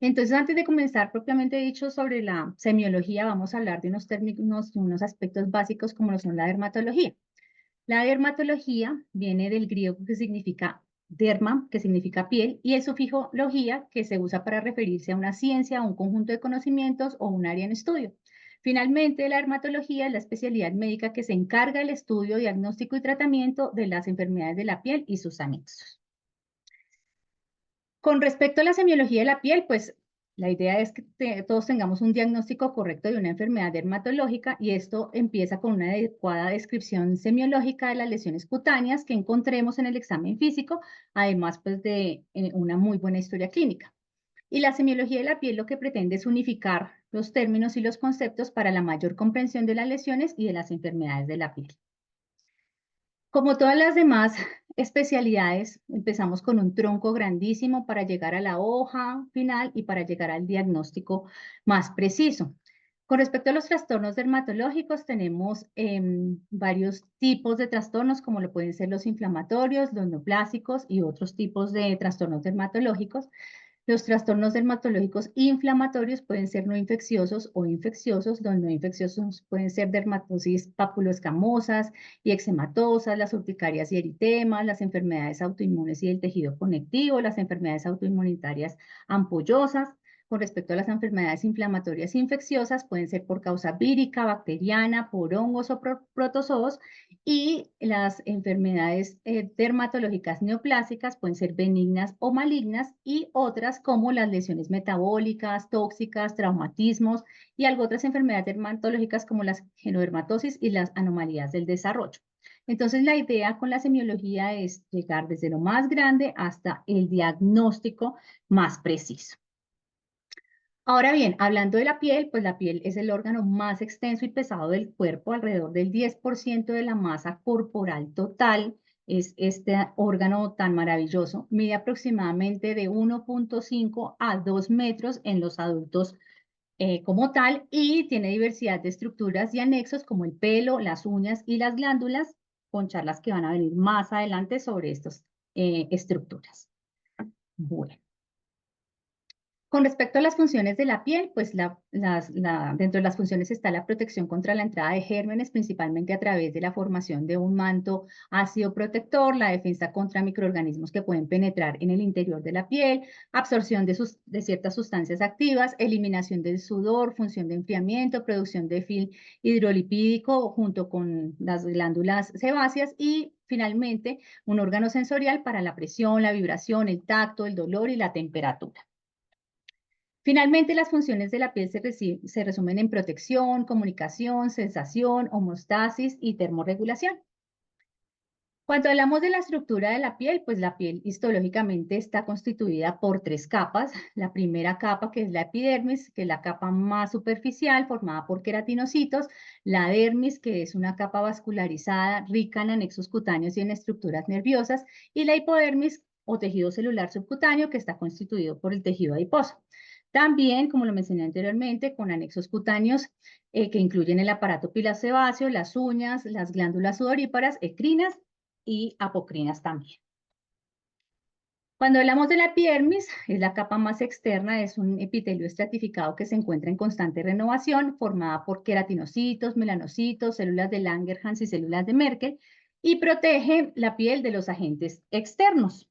Entonces, antes de comenzar propiamente dicho sobre la semiología, vamos a hablar de unos términos, de unos aspectos básicos como lo son la dermatología. La dermatología viene del griego que significa derma, que significa piel, y el sufijo logía, que se usa para referirse a una ciencia, a un conjunto de conocimientos o un área en estudio. Finalmente, la dermatología es la especialidad médica que se encarga del estudio, diagnóstico y tratamiento de las enfermedades de la piel y sus anexos. Con respecto a la semiología de la piel, pues la idea es que todos tengamos un diagnóstico correcto de una enfermedad dermatológica y esto empieza con una adecuada descripción semiológica de las lesiones cutáneas que encontremos en el examen físico, además pues de una muy buena historia clínica. Y la semiología de la piel lo que pretende es unificar los términos y los conceptos para la mayor comprensión de las lesiones y de las enfermedades de la piel. Como todas las demás especialidades, empezamos con un tronco grandísimo para llegar a la hoja final y para llegar al diagnóstico más preciso. Con respecto a los trastornos dermatológicos, tenemos varios tipos de trastornos, como lo pueden ser los inflamatorios, los neoplásicos y otros tipos de trastornos dermatológicos. Los trastornos dermatológicos inflamatorios pueden ser no infecciosos o infecciosos. Los no infecciosos pueden ser dermatosis papuloescamosas y eczematosas, las urticarias y eritemas, las enfermedades autoinmunes y del tejido conectivo, las enfermedades autoinmunitarias ampollosas. Con respecto a las enfermedades inflamatorias infecciosas, pueden ser por causa vírica, bacteriana, por hongos o protozoos, y las enfermedades dermatológicas neoplásicas pueden ser benignas o malignas, y otras como las lesiones metabólicas, tóxicas, traumatismos y algo otras enfermedades dermatológicas como las genodermatosis y las anomalías del desarrollo. Entonces, la idea con la semiología es llegar desde lo más grande hasta el diagnóstico más preciso. Ahora bien, hablando de la piel, pues la piel es el órgano más extenso y pesado del cuerpo, alrededor del 10% de la masa corporal total es este órgano tan maravilloso. Mide aproximadamente de 1,5 a 2 metros en los adultos como tal, y tiene diversidad de estructuras y anexos como el pelo, las uñas y las glándulas, con charlas que van a venir más adelante sobre estas estructuras. Bueno. Con respecto a las funciones de la piel, pues dentro de las funciones está la protección contra la entrada de gérmenes, principalmente a través de la formación de un manto ácido protector, la defensa contra microorganismos que pueden penetrar en el interior de la piel, absorción de ciertas sustancias activas, eliminación del sudor, función de enfriamiento, producción de film hidrolipídico junto con las glándulas sebáceas y finalmente un órgano sensorial para la presión, la vibración, el tacto, el dolor y la temperatura. Finalmente, las funciones de la piel se resumen en protección, comunicación, sensación, homeostasis y termorregulación. Cuando hablamos de la estructura de la piel, pues la piel histológicamente está constituida por 3 capas. La primera capa, que es la epidermis, que es la capa más superficial, formada por queratinocitos. La dermis, que es una capa vascularizada, rica en anexos cutáneos y en estructuras nerviosas. Y la hipodermis, o tejido celular subcutáneo, que está constituido por el tejido adiposo. También, como lo mencioné anteriormente, con anexos cutáneos que incluyen el aparato pilosebáceo, las uñas, las glándulas sudoríparas, ecrinas y apocrinas también. Cuando hablamos de la epidermis, es la capa más externa, es un epitelio estratificado que se encuentra en constante renovación, formada por queratinocitos, melanocitos, células de Langerhans y células de Merkel, y protege la piel de los agentes externos.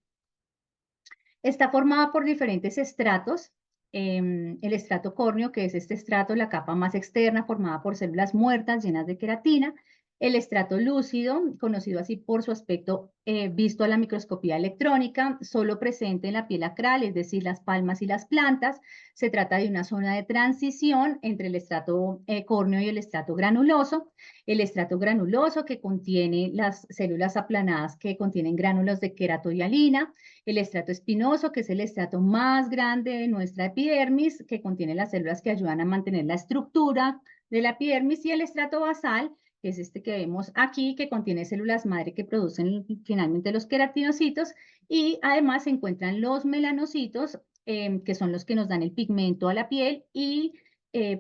Está formada por diferentes estratos. El estrato córneo, que es este estrato, la capa más externa, formada por células muertas llenas de queratina. El estrato lúcido, conocido así por su aspecto visto a la microscopía electrónica, solo presente en la piel acral, es decir, las palmas y las plantas. Se trata de una zona de transición entre el estrato córneo y el estrato granuloso. El estrato granuloso, que contiene las células aplanadas que contienen gránulos de queratohialina. El estrato espinoso, que es el estrato más grande de nuestra epidermis, que contiene las células que ayudan a mantener la estructura de la epidermis. Y el estrato basal, que es este que vemos aquí, que contiene células madre que producen finalmente los queratinocitos. Y además se encuentran los melanocitos, que son los que nos dan el pigmento a la piel, y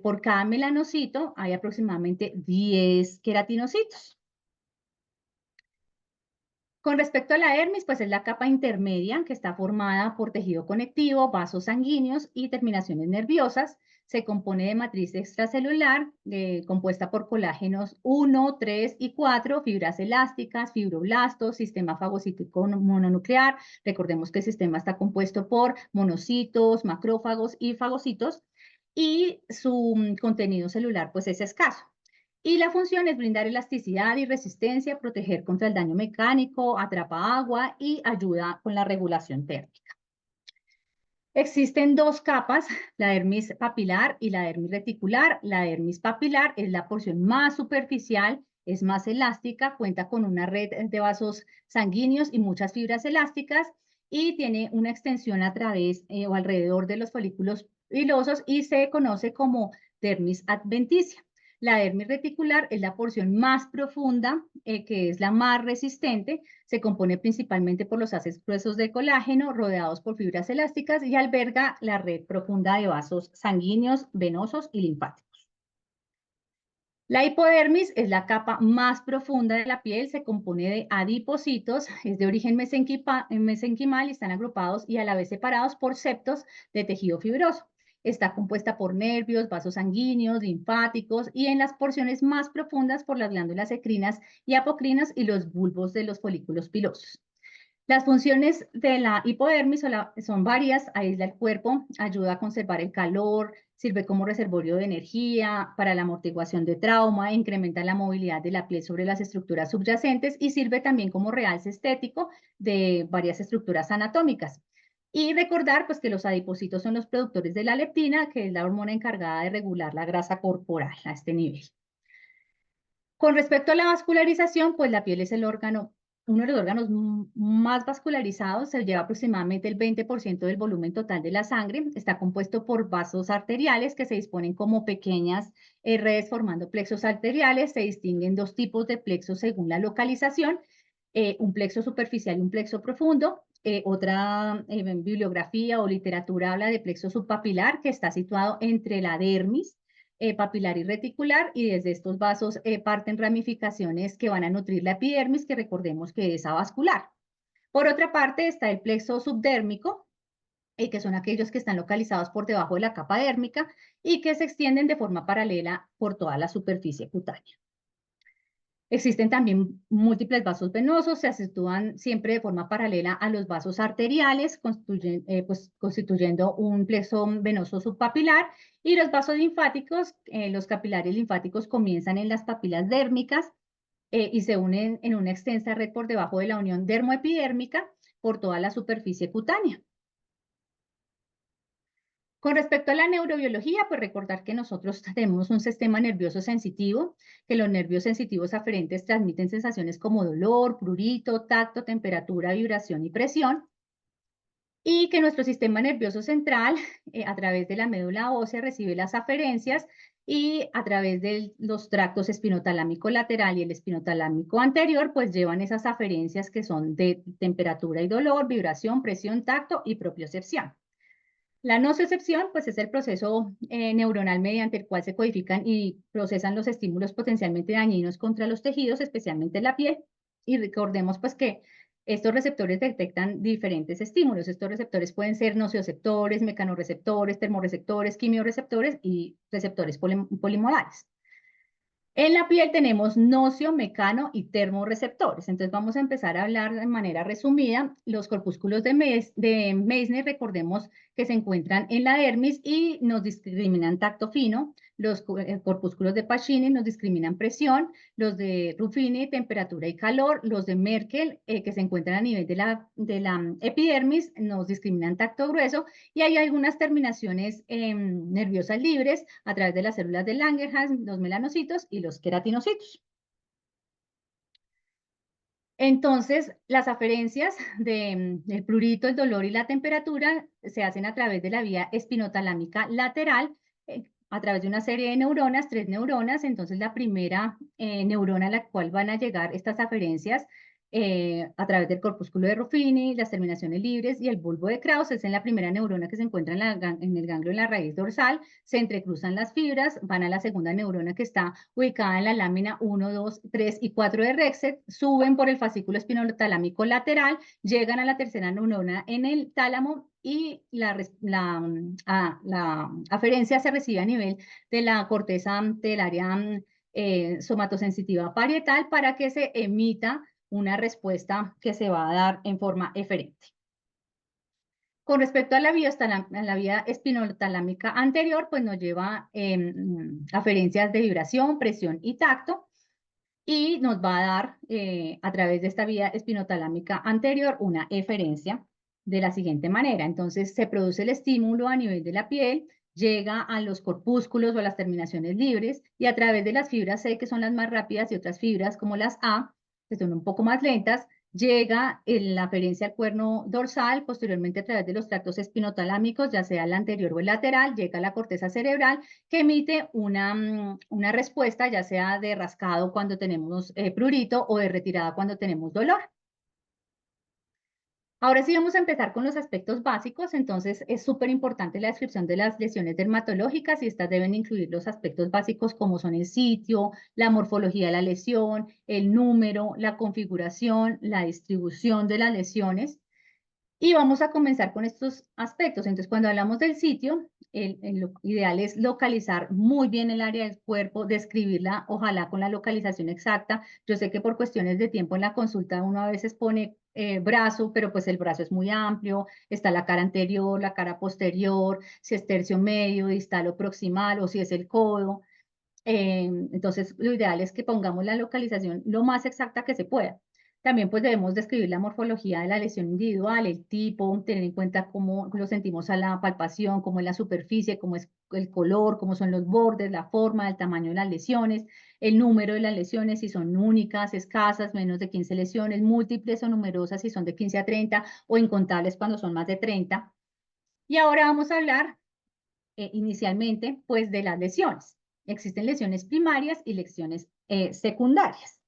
por cada melanocito hay aproximadamente 10 queratinocitos. Con respecto a la dermis, pues es la capa intermedia que está formada por tejido conectivo, vasos sanguíneos y terminaciones nerviosas. Se compone de matriz extracelular compuesta por colágenos 1, 3 y 4, fibras elásticas, fibroblastos, sistema fagocítico mononuclear. Recordemos que el sistema está compuesto por monocitos, macrófagos y fagocitos y su contenido celular pues es escaso. Y la función es brindar elasticidad y resistencia, proteger contra el daño mecánico, atrapa agua y ayuda con la regulación térmica. Existen dos capas, la dermis papilar y la dermis reticular. La dermis papilar es la porción más superficial, es más elástica, cuenta con una red de vasos sanguíneos y muchas fibras elásticas y tiene una extensión a través o alrededor de los folículos pilosos y se conoce como dermis adventicia. La dermis reticular es la porción más profunda, que es la más resistente. Se compone principalmente por los haces gruesos de colágeno rodeados por fibras elásticas y alberga la red profunda de vasos sanguíneos, venosos y linfáticos. La hipodermis es la capa más profunda de la piel, se compone de adipocitos, es de origen mesenquimal y están agrupados y a la vez separados por septos de tejido fibroso. Está compuesta por nervios, vasos sanguíneos, linfáticos y en las porciones más profundas por las glándulas endocrinas y apocrinas y los bulbos de los folículos pilosos. Las funciones de la hipodermis son varias, aísla el cuerpo, ayuda a conservar el calor, sirve como reservorio de energía para la amortiguación de trauma, incrementa la movilidad de la piel sobre las estructuras subyacentes y sirve también como realce estético de varias estructuras anatómicas. Y recordar pues, que los adipocitos son los productores de la leptina, que es la hormona encargada de regular la grasa corporal a este nivel. Con respecto a la vascularización, pues la piel es el órgano, uno de los órganos más vascularizados, se lleva aproximadamente el 20% del volumen total de la sangre, está compuesto por vasos arteriales que se disponen como pequeñas redes formando plexos arteriales, se distinguen dos tipos de plexos según la localización, un plexo superficial y un plexo profundo. Otra bibliografía o literatura habla de plexo subpapilar que está situado entre la dermis papilar y reticular y desde estos vasos parten ramificaciones que van a nutrir la epidermis, que recordemos que es avascular. Por otra parte está el plexo subdérmico, que son aquellos que están localizados por debajo de la capa dérmica y que se extienden de forma paralela por toda la superficie cutánea. Existen también múltiples vasos venosos, se sitúan siempre de forma paralela a los vasos arteriales, constituyendo un plexo venoso subpapilar, y los vasos linfáticos, los capilares linfáticos comienzan en las papilas dérmicas y se unen en una extensa red por debajo de la unión dermoepidérmica por toda la superficie cutánea. Con respecto a la neurobiología, pues recordar que nosotros tenemos un sistema nervioso sensitivo, que los nervios sensitivos aferentes transmiten sensaciones como dolor, prurito, tacto, temperatura, vibración y presión, y que nuestro sistema nervioso central, a través de la médula ósea, recibe las aferencias y a través de los tractos espinotalámico lateral y el espinotalámico anterior, pues llevan esas aferencias que son de temperatura y dolor, vibración, presión, tacto y propiocepción. La nocicepción, pues es el proceso neuronal mediante el cual se codifican y procesan los estímulos potencialmente dañinos contra los tejidos, especialmente la piel. Y recordemos pues que estos receptores detectan diferentes estímulos. Estos receptores pueden ser nocioceptores, mecanorreceptores, termorreceptores, quimioreceptores y receptores polimodales. En la piel tenemos nocio, mecano y termorreceptores. Entonces vamos a empezar a hablar de manera resumida. Los corpúsculos de Meissner, recordemos que se encuentran en la dermis y nos discriminan tacto fino. Los corpúsculos de Pacini nos discriminan presión. Los de Ruffini, temperatura y calor. Los de Merkel, que se encuentran a nivel de la epidermis, nos discriminan tacto grueso. Y hay algunas terminaciones nerviosas libres a través de las células de Langerhans, los melanocitos y los queratinocitos. Entonces, las aferencias del prurito, el dolor y la temperatura se hacen a través de la vía espinotalámica lateral, a través de una serie de neuronas, 3 neuronas. Entonces, la primera neurona a la cual van a llegar estas aferencias a través del corpúsculo de Ruffini, las terminaciones libres y el bulbo de Krauss. Es en la primera neurona que se encuentra en el ganglio de la raíz dorsal, se entrecruzan las fibras, van a la segunda neurona que está ubicada en la lámina 1, 2, 3 y 4 de Rexet, suben por el fascículo espinotalámico lateral, llegan a la tercera neurona en el tálamo y la aferencia se recibe a nivel de la corteza del área somatosensitiva parietal para que se emita una respuesta que se va a dar en forma eferente. Con respecto a la vía espinotalámica anterior, pues nos lleva aferencias de vibración, presión y tacto, y nos va a dar a través de esta vía espinotalámica anterior una eferencia de la siguiente manera. Entonces se produce el estímulo a nivel de la piel, llega a los corpúsculos o a las terminaciones libres y a través de las fibras C, que son las más rápidas, y otras fibras como las A, que son un poco más lentas, llega la aferencia al cuerno dorsal, posteriormente a través de los tractos espinotalámicos, ya sea el anterior o el lateral, llega a la corteza cerebral, que emite una respuesta, ya sea de rascado cuando tenemos prurito o de retirada cuando tenemos dolor. Ahora sí vamos a empezar con los aspectos básicos. Entonces es súper importante la descripción de las lesiones dermatológicas, y estas deben incluir los aspectos básicos como son el sitio, la morfología de la lesión, el número, la configuración, la distribución de las lesiones. Y vamos a comenzar con estos aspectos. Entonces, cuando hablamos del sitio, lo ideal es localizar muy bien el área del cuerpo, describirla, ojalá con la localización exacta. Yo sé que por cuestiones de tiempo en la consulta uno a veces pone brazo, pero pues el brazo es muy amplio, está la cara anterior, la cara posterior, si es tercio medio, distal o proximal, o si es el codo. Entonces, lo ideal es que pongamos la localización lo más exacta que se pueda. También pues debemos describir la morfología de la lesión individual, el tipo, tener en cuenta cómo lo sentimos a la palpación, cómo es la superficie, cómo es el color, cómo son los bordes, la forma, el tamaño de las lesiones, el número de las lesiones, si son únicas, escasas, menos de 15 lesiones, múltiples o numerosas, si son de 15 a 30 o incontables cuando son más de 30. Y ahora vamos a hablar inicialmente pues de las lesiones. Existen lesiones primarias y lesiones secundarias.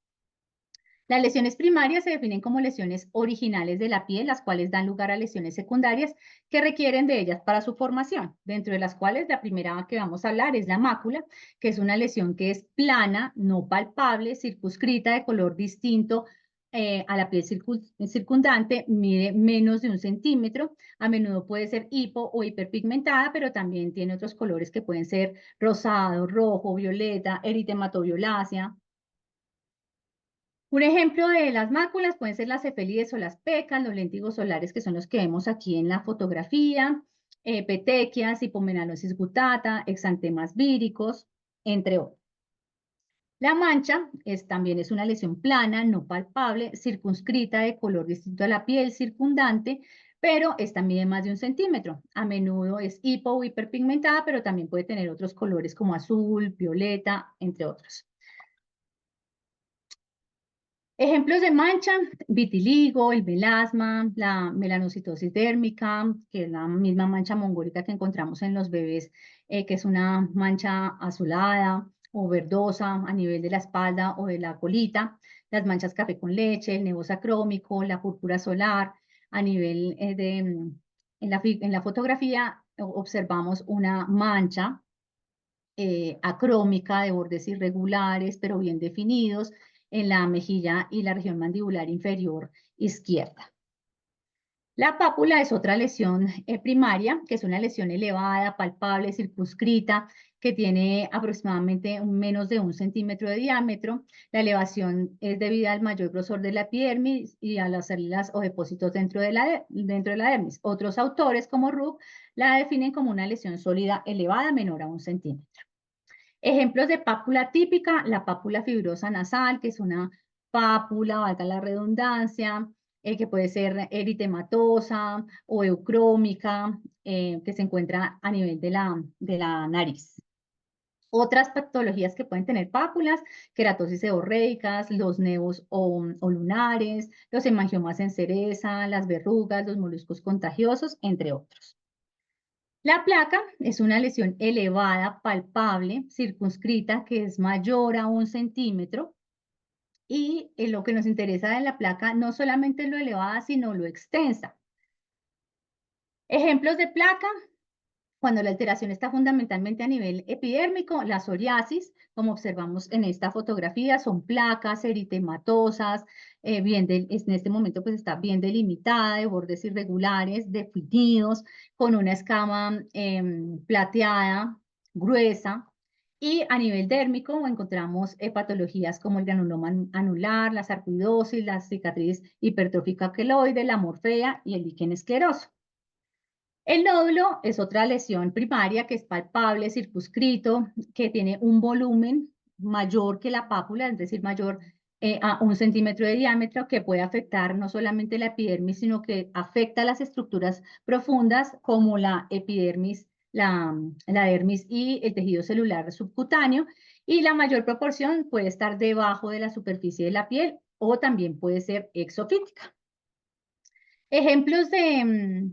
Las lesiones primarias se definen como lesiones originales de la piel, las cuales dan lugar a lesiones secundarias que requieren de ellas para su formación, dentro de las cuales la primera que vamos a hablar es la mácula, que es una lesión que es plana, no palpable, circunscrita, de color distinto a la piel circundante, mide menos de 1 centímetro, a menudo puede ser hipo o hiperpigmentada, pero también tiene otros colores que pueden ser rosado, rojo, violeta, eritematoviolacia. Un ejemplo de las máculas pueden ser las cefalides o las pecas, los léntigos solares, que son los que vemos aquí en la fotografía, petequias, hipomenalosis gutata, exantemas víricos, entre otros. La mancha también es una lesión plana, no palpable, circunscrita, de color distinto a la piel circundante, pero esta mide más de 1 centímetro. A menudo es hipo o hiperpigmentada, pero también puede tener otros colores como azul, violeta, entre otros. Ejemplos de mancha: vitiligo, el melasma, la melanocitosis dérmica, que es la misma mancha mongólica que encontramos en los bebés, que es una mancha azulada o verdosa a nivel de la espalda o de la colita, las manchas café con leche, el nevo sacrómico, la púrpura solar. A nivel en la fotografía observamos una mancha acrómica de bordes irregulares, pero bien definidos, en la mejilla y la región mandibular inferior izquierda. La pápula es otra lesión primaria, que es una lesión elevada, palpable, circunscrita, que tiene aproximadamente menos de 1 centímetro de diámetro. La elevación es debida al mayor grosor de la epidermis y a las células o depósitos dentro de la dermis. Otros autores, como Rook, la definen como una lesión sólida elevada menor a 1 centímetro. Ejemplos de pápula típica: la pápula fibrosa nasal, que es una pápula, valga la redundancia, que puede ser eritematosa o eucrómica, que se encuentra a nivel de la nariz. Otras patologías que pueden tener pápulas: queratosis seborreicas, los nevos o lunares, los hemangiomas en cereza, las verrugas, los moluscos contagiosos, entre otros. La placa es una lesión elevada, palpable, circunscrita, que es mayor a 1 centímetro, Y lo que nos interesa de la placa no solamente lo elevada, sino lo extensa. Ejemplos de placa: cuando la alteración está fundamentalmente a nivel epidérmico, la psoriasis, como observamos en esta fotografía, son placas eritematosas, en este momento pues está bien delimitada, de bordes irregulares, definidos, con una escama plateada, gruesa. Y a nivel dérmico encontramos patologías como el granuloma anular, la sarcoidosis, la cicatriz hipertrófica queloide, la morfea y el líquen escleroso. El nódulo es otra lesión primaria que es palpable, circunscrito, que tiene un volumen mayor que la pápula, es decir, mayor a 1 centímetro de diámetro, que puede afectar no solamente la epidermis, sino que afecta las estructuras profundas como la epidermis, la dermis y el tejido celular subcutáneo, y la mayor proporción puede estar debajo de la superficie de la piel o también puede ser exofítica. Ejemplos de,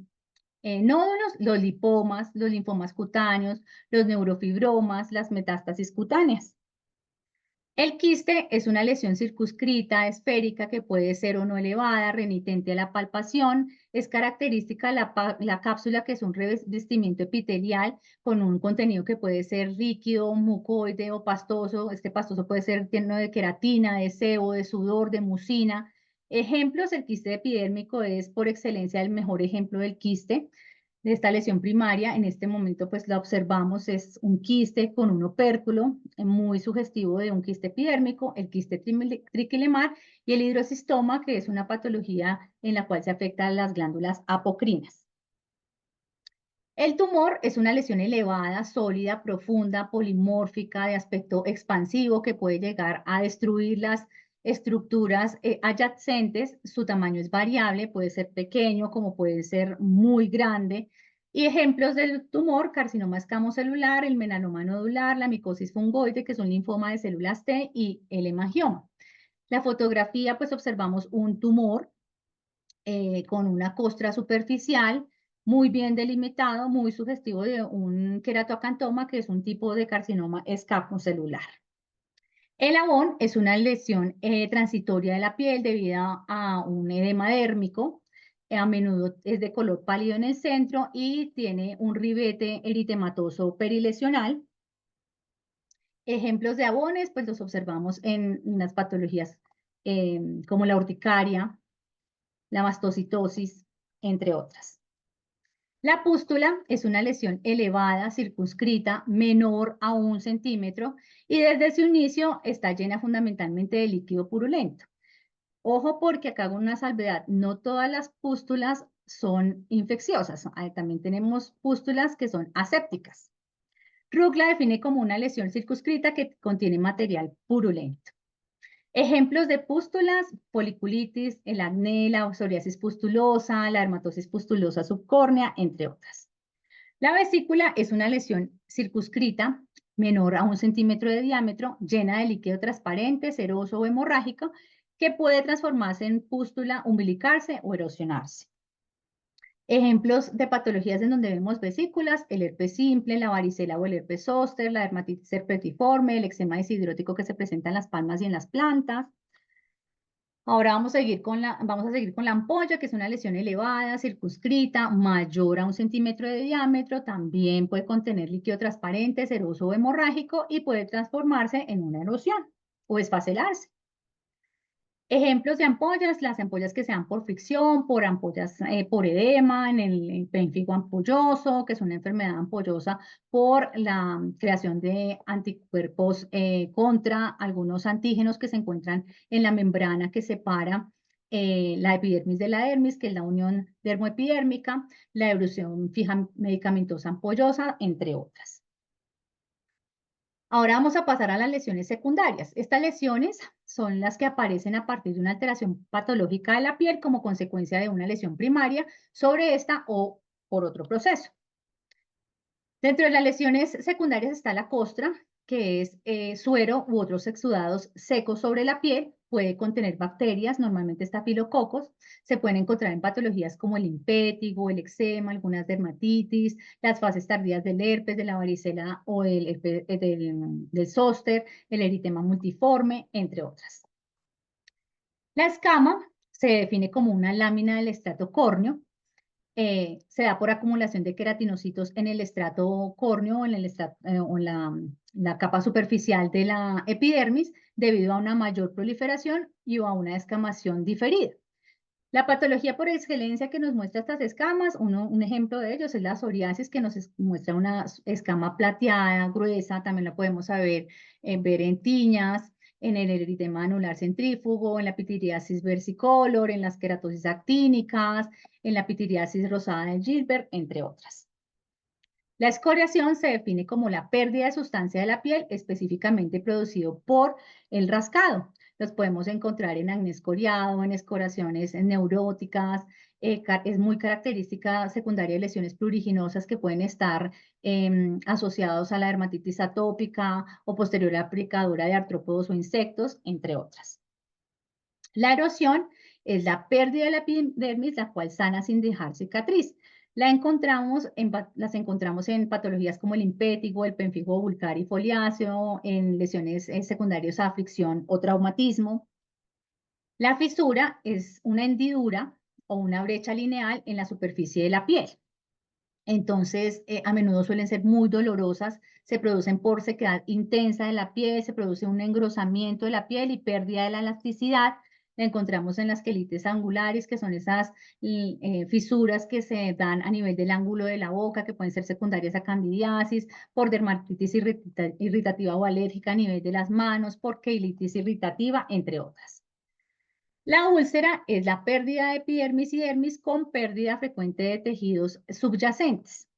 nódulos: los lipomas, los linfomas cutáneos, los neurofibromas, las metástasis cutáneas. El quiste es una lesión circunscrita, esférica, que puede ser o no elevada, renitente a la palpación. Es característica la cápsula, que es un revestimiento epitelial con un contenido que puede ser líquido, mucoide o pastoso. Este pastoso puede ser lleno de queratina, de sebo, de sudor, de mucina. Ejemplos: el quiste epidérmico es por excelencia el mejor ejemplo del quiste de esta lesión primaria. En este momento pues la observamos, es un quiste con un opérculo muy sugestivo de un quiste epidérmico, el quiste triquilemar, y el hidrocistoma, que es una patología en la cual se afectan las glándulas apocrinas. El tumor es una lesión elevada, sólida, profunda, polimórfica, de aspecto expansivo, que puede llegar a destruir las estructuras adyacentes. Su tamaño es variable, puede ser pequeño como puede ser muy grande. Y ejemplos del tumor: carcinoma escamocelular, el melanoma nodular, la micosis fungoide, que es un linfoma de células T, y el hemangioma. La fotografía, pues observamos un tumor con una costra superficial muy bien delimitado, muy sugestivo de un queratoacantoma, que es un tipo de carcinoma escamocelular. El abón es una lesión transitoria de la piel debido a un edema dérmico. A menudo es de color pálido en el centro y tiene un ribete eritematoso perilesional. Ejemplos de abones, pues los observamos en las patologías como la urticaria, la mastocitosis, entre otras. La pústula es una lesión elevada, circunscrita, menor a 1 centímetro, y desde su inicio está llena fundamentalmente de líquido purulento. Ojo, porque acá hago una salvedad: no todas las pústulas son infecciosas, también tenemos pústulas que son asépticas. Rook la define como una lesión circunscrita que contiene material purulento. Ejemplos de pústulas: foliculitis, el acné, la psoriasis pustulosa, la dermatosis pustulosa subcórnea, entre otras. La vesícula es una lesión circunscrita, menor a 1 centímetro de diámetro, llena de líquido transparente, seroso o hemorrágico, que puede transformarse en pústula, umbilicarse o erosionarse. Ejemplos de patologías en donde vemos vesículas: el herpes simple, la varicela o el herpes zóster, la dermatitis herpetiforme, el eczema deshidrótico que se presenta en las palmas y en las plantas. Ahora vamos a seguir con la ampolla, que es una lesión elevada, circunscrita, mayor a 1 centímetro de diámetro. También puede contener líquido transparente, seroso o hemorrágico, y puede transformarse en una erosión o esfacelarse. Ejemplos de ampollas: las ampollas que se dan por fricción, por ampollas por edema, en el pénfigo ampolloso, que es una enfermedad ampollosa por la creación de anticuerpos contra algunos antígenos que se encuentran en la membrana que separa la epidermis de la dermis, que es la unión dermoepidérmica, la erosión fija medicamentosa ampollosa, entre otras. Ahora vamos a pasar a las lesiones secundarias. Estas lesiones son las que aparecen a partir de una alteración patológica de la piel como consecuencia de una lesión primaria sobre esta o por otro proceso. Dentro de las lesiones secundarias está la costra, que es suero u otros exudados secos sobre la piel. Puede contener bacterias, normalmente estafilococos. Se pueden encontrar en patologías como el impétigo, el eczema, algunas dermatitis, las fases tardías del herpes, de la varicela o del zóster, el eritema multiforme, entre otras. La escama se define como una lámina del estrato córneo. Se da por acumulación de queratinocitos en el estrato córneo o en, o en la capa superficial de la epidermis debido a una mayor proliferación y a una descamación diferida. La patología por excelencia que nos muestra estas escamas, un ejemplo de ellos es la psoriasis, que nos muestra una escama plateada, gruesa. También la podemos ver en tiñas, en el eritema anular centrífugo, en la pitiriasis versicolor, en las queratosis actínicas, en la pitiriasis rosada de Gilbert, entre otras. La escoriación se define como la pérdida de sustancia de la piel específicamente producido por el rascado. Los podemos encontrar en acné escoriado, en escoriaciones neuróticas. Es muy característica secundaria de lesiones pruriginosas que pueden estar asociados a la dermatitis atópica o posterior a la picadura de artrópodos o insectos, entre otras. La erosión es la pérdida de la epidermis, la cual sana sin dejar cicatriz. Las encontramos en patologías como el impétigo, el pemphigo vulgar y foliáceo, en lesiones secundarias a fricción o traumatismo. La fisura es una hendidura o una brecha lineal en la superficie de la piel. Entonces, a menudo suelen ser muy dolorosas, se producen por sequedad intensa de la piel, se produce un engrosamiento de la piel y pérdida de la elasticidad. La encontramos en las quelites angulares, que son esas fisuras que se dan a nivel del ángulo de la boca, que pueden ser secundarias a candidiasis, por dermatitis irritativa o alérgica a nivel de las manos, por queilitis irritativa, entre otras. La úlcera es la pérdida de epidermis y dermis con pérdida frecuente de tejidos subyacentes.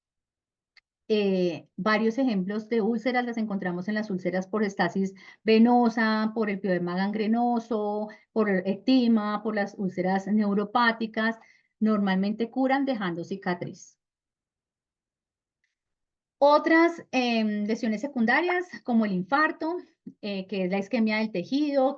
Varios ejemplos de úlceras las encontramos en las úlceras por estasis venosa, por el pioderma gangrenoso, por el ectima, por las úlceras neuropáticas. Normalmente curan dejando cicatriz. Otras lesiones secundarias, como el infarto, que es la isquemia del tejido,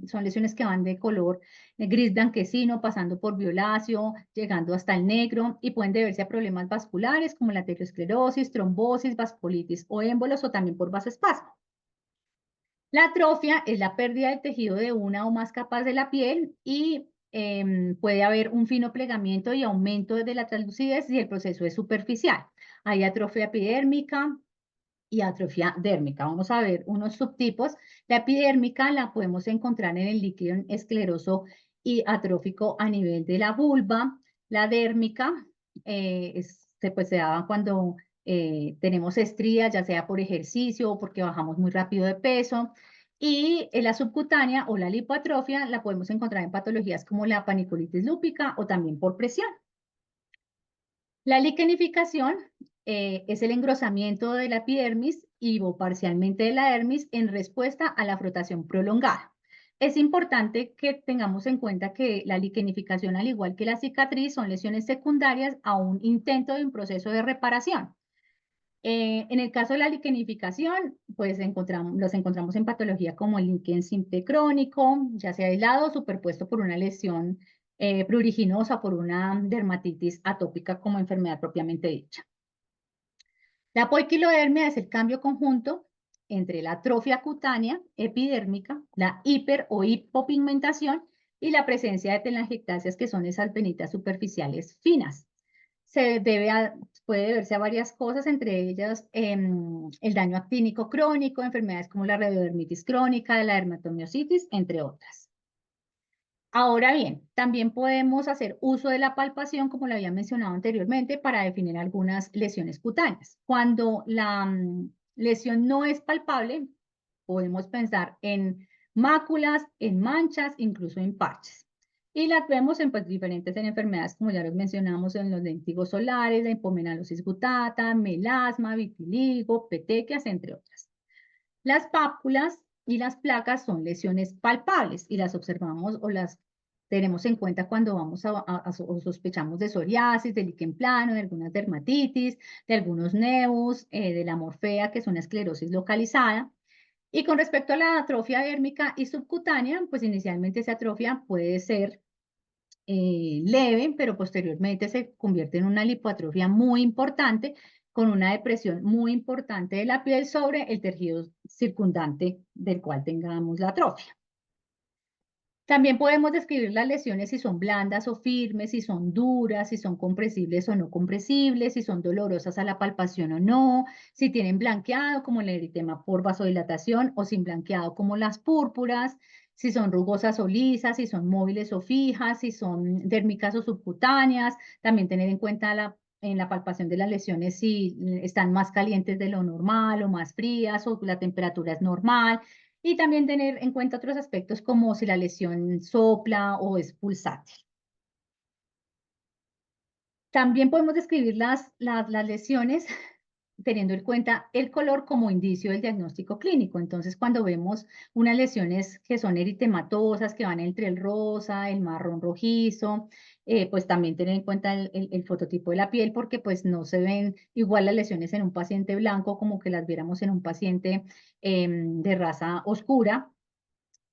son lesiones que van de color gris blanquecino, pasando por violáceo, llegando hasta el negro, y pueden deberse a problemas vasculares como la aterosclerosis, trombosis, vasculitis o émbolos, o también por vasoespasmo. La atrofia es la pérdida del tejido de una o más capas de la piel y puede haber un fino plegamiento y aumento de la translucidez si el proceso es superficial. Hay atrofia epidérmica y atrofia dérmica. Vamos a ver unos subtipos. La epidérmica la podemos encontrar en el líquido escleroso y atrófico a nivel de la vulva. La dérmica se da cuando tenemos estrías, ya sea por ejercicio o porque bajamos muy rápido de peso. Y la subcutánea o la lipoatrofia la podemos encontrar en patologías como la paniculitis lúpica o también por presión. La liquenificación es el engrosamiento de la epidermis y o parcialmente de la dermis en respuesta a la frotación prolongada. Es importante que tengamos en cuenta que la liquenificación, al igual que la cicatriz, son lesiones secundarias a un intento de un proceso de reparación. En el caso de la liquenificación, pues los encontramos en patología como el líquen simple crónico, ya sea aislado o superpuesto por una lesión pruriginosa, por una dermatitis atópica como enfermedad propiamente dicha. La poiquilodermia es el cambio conjunto entre la atrofia cutánea epidérmica, la hiper o hipopigmentación y la presencia de telangiectasias, que son esas venitas superficiales finas. Puede deberse a varias cosas, entre ellas el daño actínico crónico, enfermedades como la radiodermitis crónica, la dermatomiositis, entre otras. Ahora bien, también podemos hacer uso de la palpación, como lo había mencionado anteriormente, para definir algunas lesiones cutáneas. Cuando la lesión no es palpable, podemos pensar en máculas, en manchas, incluso en parches. Y las vemos en diferentes enfermedades, como ya los mencionamos, en los lentigos solares, la hipomenalosis gutata, melasma, vitiligo, petequias, entre otras. Las pápulas y las placas son lesiones palpables y las observamos o las tenemos en cuenta cuando vamos o sospechamos de psoriasis, de líquen plano, de algunas dermatitis, de algunos nevus, de la morfea, que es una esclerosis localizada. Y con respecto a la atrofia dérmica y subcutánea, pues inicialmente esa atrofia puede ser leve, pero posteriormente se convierte en una lipoatrofia muy importante, con una depresión muy importante de la piel sobre el tejido circundante del cual tengamos la atrofia. También podemos describir las lesiones si son blandas o firmes, si son duras, si son compresibles o no compresibles, si son dolorosas a la palpación o no, si tienen blanqueado como el eritema por vasodilatación o sin blanqueado como las púrpuras, si son rugosas o lisas, si son móviles o fijas, si son dérmicas o subcutáneas. También tener en cuenta en la palpación de las lesiones si están más calientes de lo normal o más frías o la temperatura es normal. Y también tener en cuenta otros aspectos como si la lesión sopla o es pulsátil. También podemos describir las lesiones teniendo en cuenta el color como indicio del diagnóstico clínico. Entonces, cuando vemos unas lesiones que son eritematosas, que van entre el rosa, el marrón rojizo, pues también tener en cuenta el fototipo de la piel, porque pues no se ven igual las lesiones en un paciente blanco como que las viéramos en un paciente de raza oscura.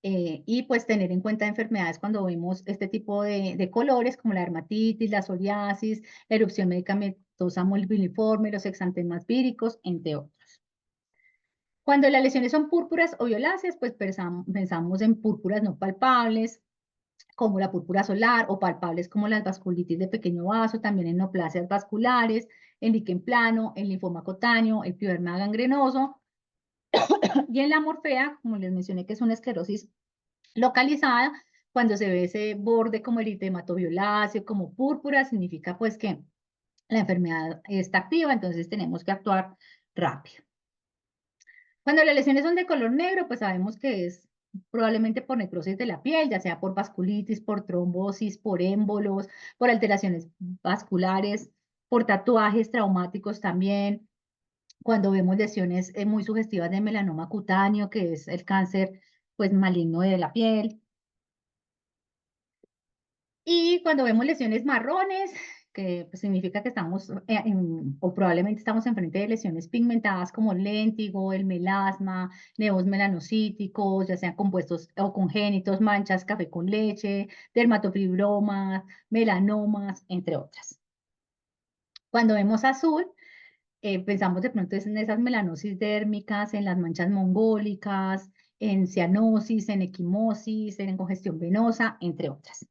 Y pues tener en cuenta enfermedades cuando vemos este tipo de colores como la dermatitis, la psoriasis, la erupción medicamentosa multiforme, los exantemas víricos, entre otros. Cuando las lesiones son púrpuras o violáceas, pues pensamos en púrpuras no palpables, como la púrpura solar, o palpables como las vasculitis de pequeño vaso, también en neoplasias vasculares, en líquen plano, en linfoma cutáneo, el pioderma gangrenoso, y en la morfea, como les mencioné, que es una esclerosis localizada, cuando se ve ese borde como eritematoviolacio, como púrpura, significa pues que la enfermedad está activa, entonces tenemos que actuar rápido. Cuando las lesiones son de color negro, pues sabemos que es probablemente por necrosis de la piel, ya sea por vasculitis, por trombosis, por émbolos, por alteraciones vasculares, por tatuajes traumáticos también. Cuando vemos lesiones muy sugestivas de melanoma cutáneo, que es el cáncer pues maligno de la piel. Y cuando vemos lesiones marrones, que pues, significa que estamos, o probablemente estamos enfrente de lesiones pigmentadas como el léntigo, el melasma, nevos melanocíticos, ya sean compuestos o congénitos, manchas, café con leche, dermatofibromas, melanomas, entre otras. Cuando vemos azul, pensamos de pronto en esas melanosis dérmicas, en las manchas mongólicas, en cianosis, en equimosis, en congestión venosa, entre otras.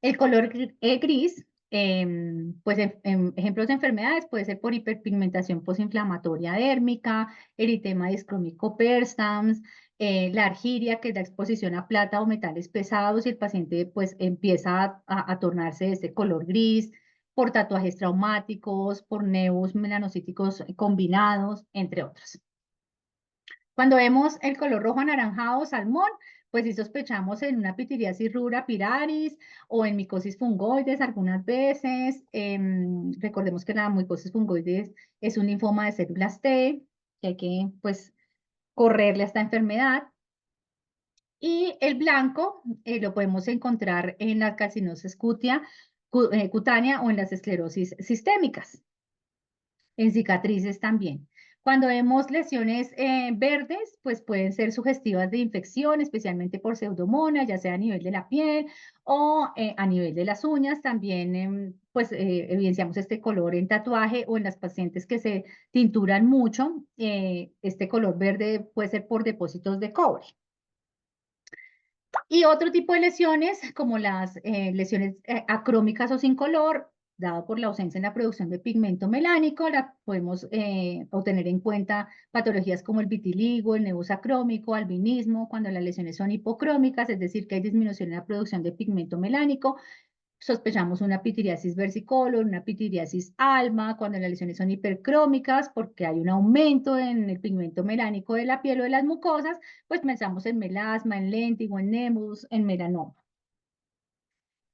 El color gris, pues en ejemplos de enfermedades puede ser por hiperpigmentación postinflamatoria dérmica, eritema discrómico persistens, la argiria, que es la exposición a plata o metales pesados y el paciente pues empieza a tornarse de este color gris, por tatuajes traumáticos, por nevos melanocíticos combinados, entre otros. Cuando vemos el color rojo anaranjado o salmón, pues sí sospechamos en una pitiriasis rubra pilaris o en micosis fungoides algunas veces. Recordemos que la micosis fungoides es un linfoma de células T, que hay que pues correrle a esta enfermedad. Y el blanco lo podemos encontrar en la calcinosis cutánea o en las esclerosis sistémicas, en cicatrices también. Cuando vemos lesiones verdes, pues pueden ser sugestivas de infección, especialmente por pseudomonas, ya sea a nivel de la piel o a nivel de las uñas. También, pues, evidenciamos este color en tatuaje o en las pacientes que se tinturan mucho. Este color verde puede ser por depósitos de cobre. Y otro tipo de lesiones, como las lesiones acrómicas o sin color, dado por la ausencia en la producción de pigmento melánico, la podemos obtener en cuenta patologías como el vitiligo, el nevus acrómico, albinismo, cuando las lesiones son hipocrómicas, es decir, que hay disminución en la producción de pigmento melánico. Sospechamos una pitiriasis versicolor, una pitiriasis alma, cuando las lesiones son hipercrómicas, porque hay un aumento en el pigmento melánico de la piel o de las mucosas, pues pensamos en melasma, en léntigo, en nemus, en melanoma.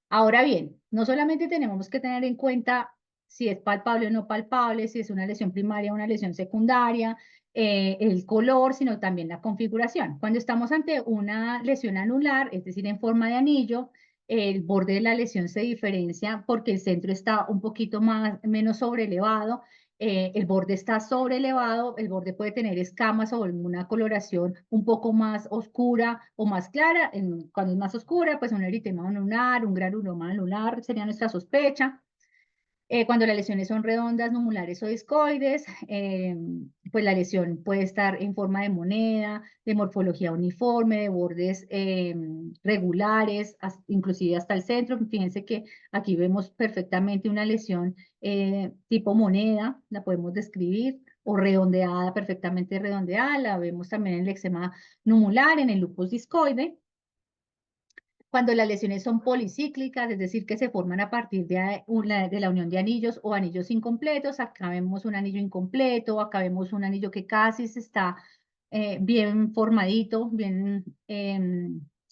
Ahora bien, no solamente tenemos que tener en cuenta si es palpable o no palpable, si es una lesión primaria o una lesión secundaria, el color, sino también la configuración. Cuando estamos ante una lesión anular, es decir, en forma de anillo, el borde de la lesión se diferencia porque el centro está un poquito menos sobrelevado, el borde está sobrelevado, el borde puede tener escamas o una coloración un poco más oscura o más clara. Cuando es más oscura, pues un eritema anular, un granuloma anular sería nuestra sospecha. Cuando las lesiones son redondas, numulares o discoides, pues la lesión puede estar en forma de moneda, de morfología uniforme, de bordes regulares, inclusive hasta el centro. Fíjense que aquí vemos perfectamente una lesión tipo moneda, la podemos describir, o redondeada, perfectamente redondeada. La vemos también en el eczema numular, en el lupus discoide. Cuando las lesiones son policíclicas, es decir, que se forman a partir de la unión de anillos o anillos incompletos, acá vemos un anillo incompleto, acá vemos un anillo que casi se está bien formadito, bien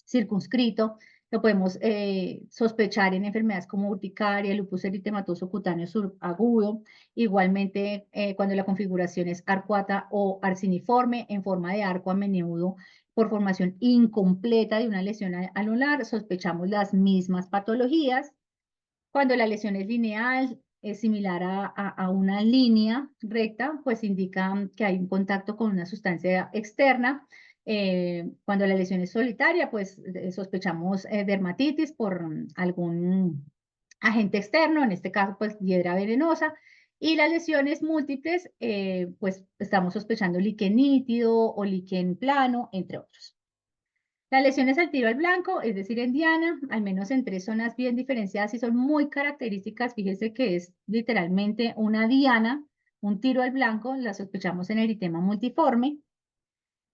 circunscrito. Lo podemos sospechar en enfermedades como urticaria, lupus eritematoso cutáneo subagudo. Igualmente, cuando la configuración es arcuata o arciniforme, en forma de arco a menudo, por formación incompleta de una lesión anular, sospechamos las mismas patologías. Cuando la lesión es lineal, es similar a una línea recta, pues indica que hay un contacto con una sustancia externa. Cuando la lesión es solitaria, pues sospechamos dermatitis por algún agente externo, en este caso, pues hiedra venenosa. Y las lesiones múltiples, pues estamos sospechando líquen nítido o líquen plano, entre otros. Las lesiones al tiro al blanco, es decir, en diana, al menos en 3 zonas bien diferenciadas y son muy características. Fíjese que es literalmente una diana, un tiro al blanco, la sospechamos en eritema multiforme.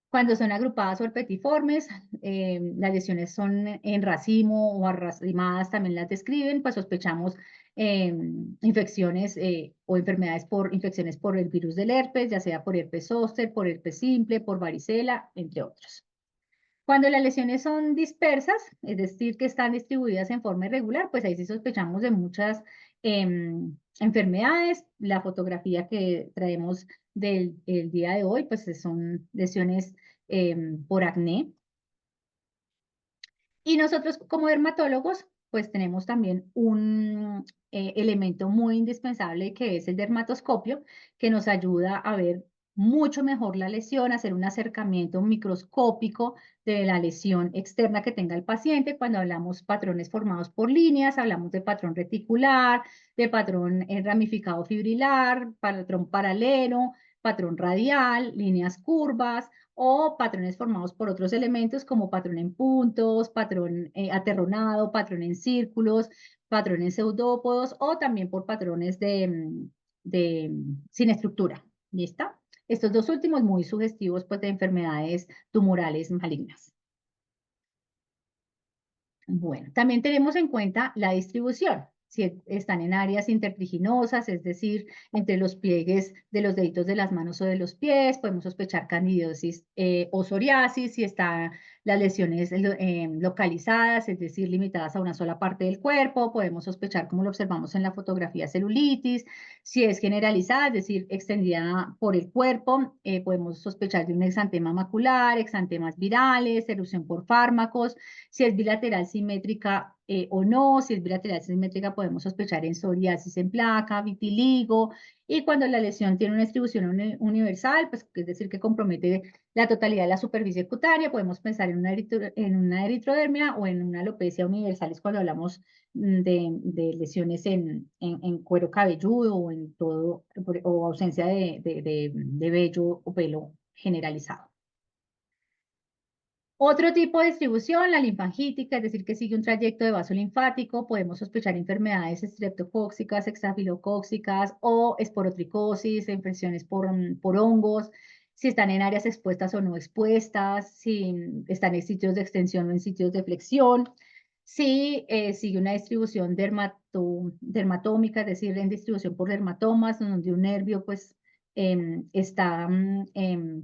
Cuando son agrupadas o herpetiformes, las lesiones son en racimo o arracimadas, también las describen, pues sospechamos infecciones o enfermedades por infecciones por el virus del herpes, ya sea por herpes zóster, por herpes simple, por varicela, entre otros. Cuando las lesiones son dispersas, es decir, que están distribuidas en forma irregular, pues ahí sí sospechamos de muchas enfermedades. La fotografía que traemos del el día de hoy, pues son lesiones por acné. Y nosotros como dermatólogos, pues tenemos también un elemento muy indispensable que es el dermatoscopio, que nos ayuda a ver mucho mejor la lesión, hacer un acercamiento microscópico de la lesión externa que tenga el paciente. Cuando hablamos patrones formados por líneas, hablamos de patrón reticular, de patrón ramificado fibrilar, patrón paralelo, patrón radial, líneas curvas, o patrones formados por otros elementos como patrón en puntos, patrón aterronado, patrón en círculos, patrón en pseudópodos o también por patrones sin estructura. ¿Listo? Estos dos últimos muy sugestivos pues, de enfermedades tumorales malignas. Bueno, también tenemos en cuenta la distribución. Si están en áreas intertriginosas, es decir, entre los pliegues de los deditos de las manos o de los pies, podemos sospechar candidiasis o psoriasis. Si están las lesiones localizadas, es decir, limitadas a una sola parte del cuerpo, podemos sospechar, como lo observamos en la fotografía, celulitis. Si es generalizada, es decir, extendida por el cuerpo, podemos sospechar de un exantema macular, exantemas virales, erupción por fármacos. Si es bilateral simétrica o no, si es bilateral simétrica podemos sospechar en psoriasis en placa, vitiligo, y cuando la lesión tiene una distribución universal, pues es decir, que compromete la totalidad de la superficie cutánea, podemos pensar en una eritrodermia o en una alopecia universal, cuando hablamos de lesiones en cuero cabelludo o en todo, o ausencia de vello o pelo generalizado. Otro tipo de distribución, la linfangítica, es decir, que sigue un trayecto de vaso linfático. Podemos sospechar enfermedades estreptocóxicas, estafilocóxicas o esporotricosis, infecciones por hongos, si están en áreas expuestas o no expuestas, si están en sitios de extensión o en sitios de flexión, si sigue una distribución dermatómica, es decir, en distribución por dermatomas, donde un nervio pues está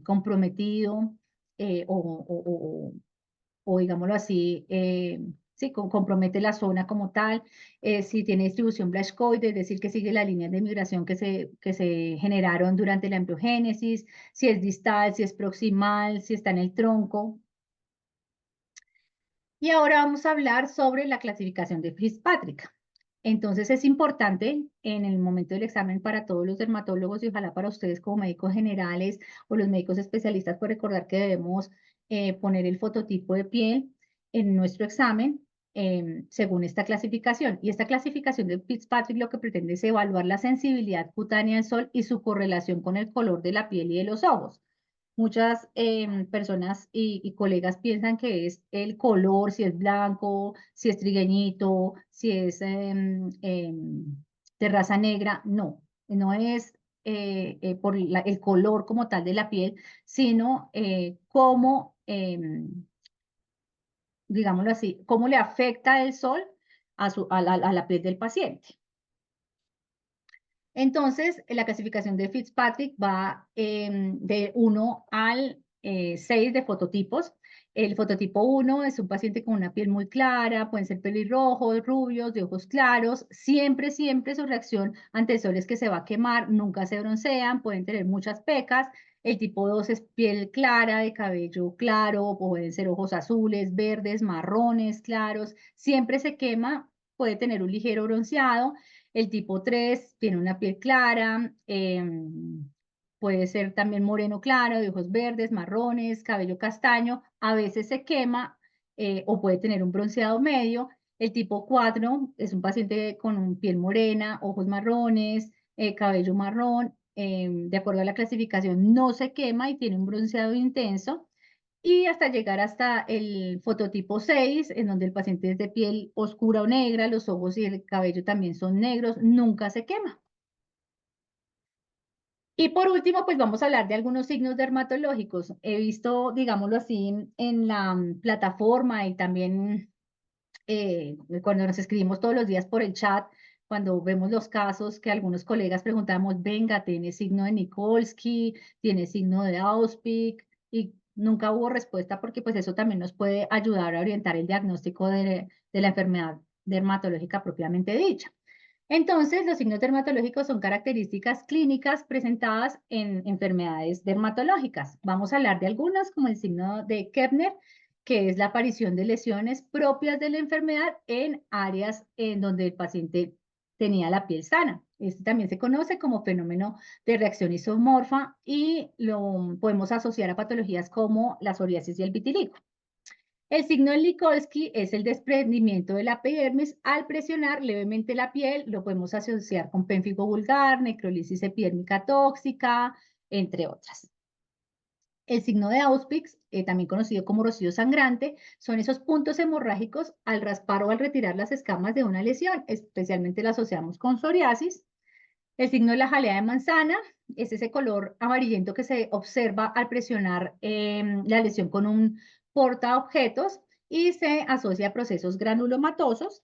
comprometido o digámoslo así, sí, compromete la zona como tal. Si tiene distribución Blaschkoide, es decir, que sigue las líneas de migración que se generaron durante la embriogénesis, si es distal, si es proximal, si está en el tronco. Y ahora vamos a hablar sobre la clasificación de Fitzpatrick. Entonces es importante en el momento del examen para todos los dermatólogos y ojalá para ustedes como médicos generales o los médicos especialistas, por recordar que debemos poner el fototipo de piel en nuestro examen. según esta clasificación. Y esta clasificación de Fitzpatrick lo que pretende es evaluar la sensibilidad cutánea al sol y su correlación con el color de la piel y de los ojos. Muchas personas y colegas piensan que es el color, si es blanco, si es trigueñito, si es de raza negra. No, no es por el color como tal de la piel, sino cómo, digámoslo así, cómo le afecta el sol a la piel del paciente. Entonces, la clasificación de Fitzpatrick va de 1 al 6 de fototipos. El fototipo 1 es un paciente con una piel muy clara, pueden ser pelirrojos, rubios, de ojos claros. Siempre, siempre su reacción ante el sol es que se va a quemar, nunca se broncean, pueden tener muchas pecas. El tipo 2 es piel clara, de cabello claro, pueden ser ojos azules, verdes, marrones, claros. Siempre se quema, puede tener un ligero bronceado. El tipo 3 tiene una piel clara, puede ser también moreno claro, de ojos verdes, marrones, cabello castaño, a veces se quema o puede tener un bronceado medio. El tipo 4 es un paciente con piel morena, ojos marrones, cabello marrón. De acuerdo a la clasificación, no se quema y tiene un bronceado intenso y hasta llegar hasta el fototipo 6, en donde el paciente es de piel oscura o negra, los ojos y el cabello también son negros, nunca se quema. Y por último, pues vamos a hablar de algunos signos dermatológicos. He visto, digámoslo así, en la plataforma y también cuando nos escribimos todos los días por el chat, cuando vemos los casos que algunos colegas preguntamos, venga, tiene signo de Nikolsky, tiene signo de Auspich, y nunca hubo respuesta porque pues eso también nos puede ayudar a orientar el diagnóstico de la enfermedad dermatológica propiamente dicha. Entonces, los signos dermatológicos son características clínicas presentadas en enfermedades dermatológicas. Vamos a hablar de algunas, como el signo de Kepner, que es la aparición de lesiones propias de la enfermedad en áreas en donde el paciente tenía la piel sana. Este también se conoce como fenómeno de reacción isomorfa y lo podemos asociar a patologías como la psoriasis y el vitiligo. El signo de Nikolsky es el desprendimiento de la epidermis al presionar levemente la piel. Lo podemos asociar con pénfigo vulgar, necrolisis epidérmica tóxica, entre otras. El signo de Auspich, también conocido como rocío sangrante, son esos puntos hemorrágicos al raspar o al retirar las escamas de una lesión. Especialmente la asociamos con psoriasis. El signo de la jalea de manzana es ese color amarillento que se observa al presionar la lesión con un portaobjetos y se asocia a procesos granulomatosos.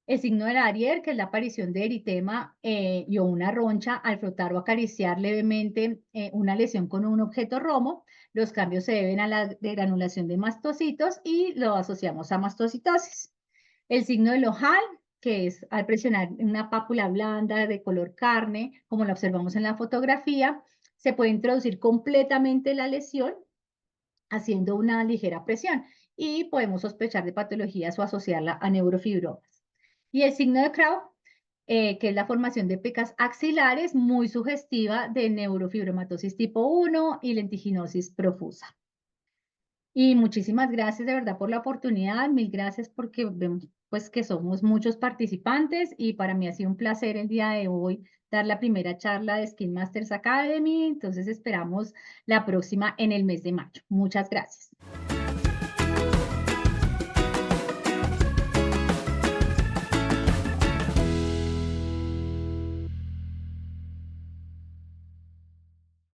El signo del Ariel, que es la aparición de eritema y o una roncha al frotar o acariciar levemente una lesión con un objeto romo. Los cambios se deben a la degranulación de mastocitos y lo asociamos a mastocitosis. El signo del ojal, que es al presionar una pápula blanda de color carne, como la observamos en la fotografía, se puede introducir completamente la lesión haciendo una ligera presión y podemos sospechar de patologías o asociarla a neurofibromas. Y el signo de Crow, que es la formación de pecas axilares muy sugestiva de neurofibromatosis tipo 1 y lentiginosis profusa. Y muchísimas gracias de verdad por la oportunidad, mil gracias porque vemos pues que somos muchos participantes y para mí ha sido un placer el día de hoy dar la primera charla de Skin Masters Academy, entonces esperamos la próxima en el mes de mayo. Muchas gracias.